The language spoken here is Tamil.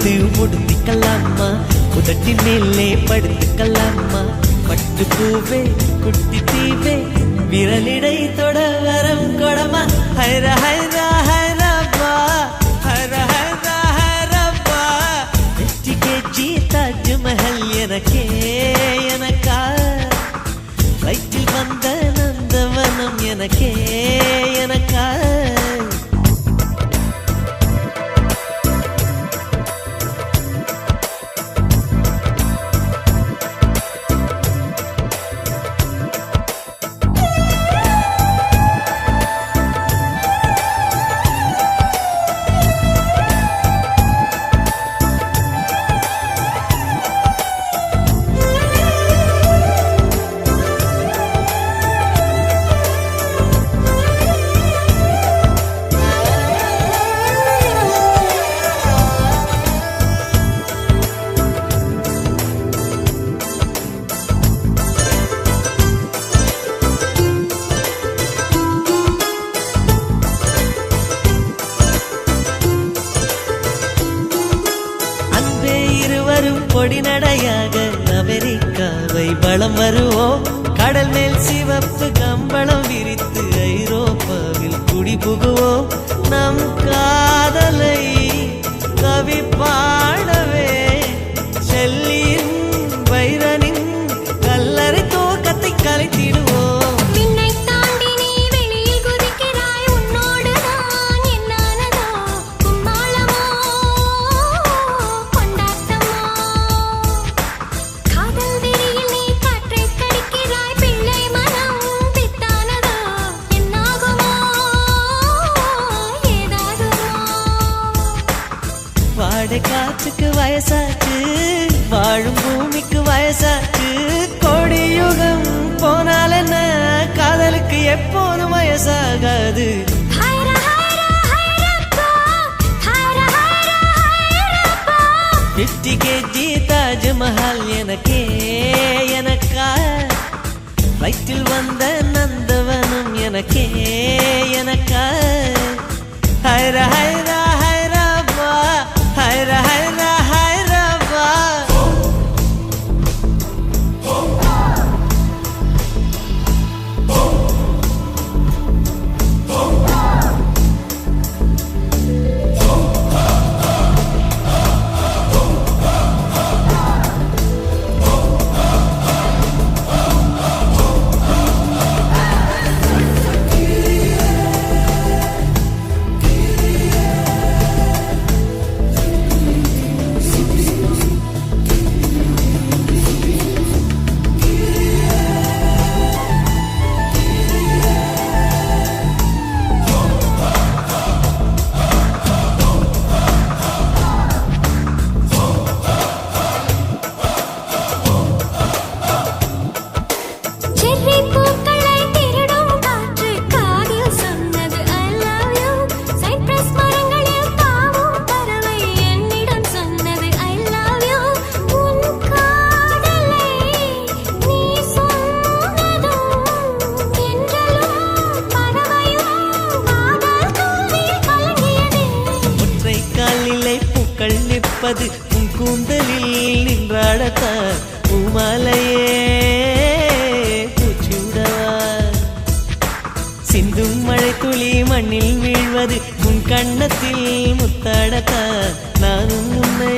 எடுத்து முடித்துக்கலாமா, உதட்டின் மேலே படுத்துக்கலாமா, பட்டு பூவே குட்டி தீவே விரலிடை தொட வரம் கொடமா, ஹைரா ஹைரா ஹைரப்பா ஹைரா ஹைரா ஹைரப்பா, வெற்றிக்கே ஜி தாஜ்மஹல் எனக்கே எனக்கா, வயிற்றில் வந்த நந்தவனம் எனக்கே எனக்கா. பொடி நடையாக அமெரிக்காவை வலம் வருவோம், கடல் மேல் சிவப்பு கம்பளம் விரித்து ஐரோப்பாவில் குடி புகுவோம், நம் காதலை கவி பாடவே செல்லியின் வைரனின் கல்லறை தோக்கத்தை கலைத்திடுவோம். காற்றுக்கு வயசாச்சு, வாழும் பூமிக்கு வயசாச்சு, கோடியுகம் போனால் என்ன காதலுக்கு எப்போதும் வயசாகாது. வெற்றிக்கே தாஜ்மஹல் எனக்கே எனக்கா, வயிற்றில் வந்த நந்தவனம் எனக்கே எனக்கா, ஹைரா ஹைரா ஹைரப்பா ஹைரா ஹைரா ஹைரப்பா. நிற்பது உன் கூந்தலில் நின்றாடத்தான், பூமாலையே பூச்சிவிடவா, சிந்தும் மழை துளி மண்ணில் வீழ்வது உன் கண்ணத்தில் முத்தாடத்தான், நானும் உன்னை